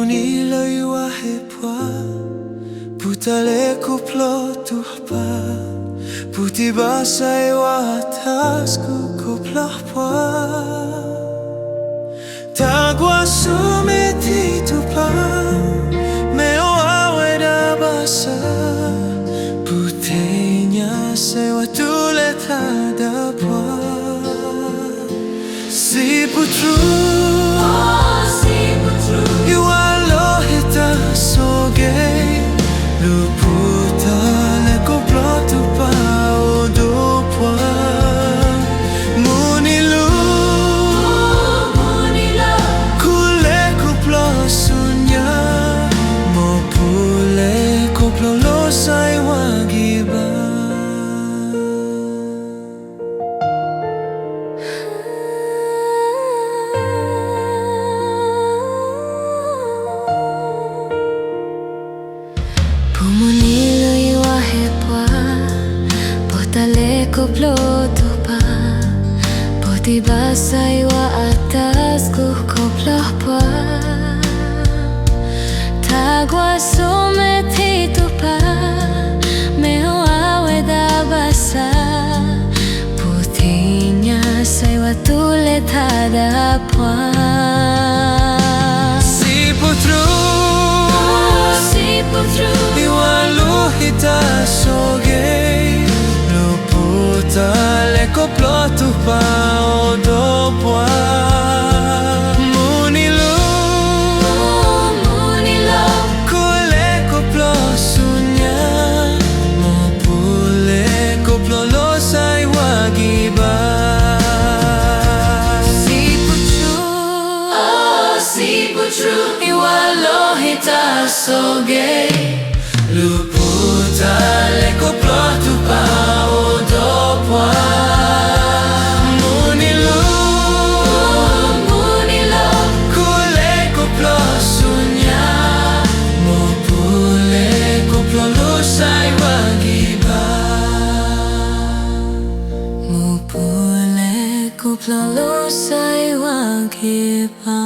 Pumunila iwa hepwa Putale kuplo tuhpa Puti basa iwa atasku kuplo pwa Tagwa sumeti tupa Meo awe da basa Putenya sewa tule tada pwa Si putru Pumunila iwa hepwa Potale koplo tupa Poti basa iwa atas ku koplo pwa Tagwa sumeti tupa Meo awe da basa Putinya saiwa tule tada pwa Si putru Hita soge Luputa le koplo tupa odo pwa Munilo Kule koplo sunya Mopule koplo losai wagiba Si putru Iwa lo hita soge Luputa le koplo tupa odo pwa Munilo Kule koplo sunya Mopule koplo losai wagiba Mopule koplo losai wagiba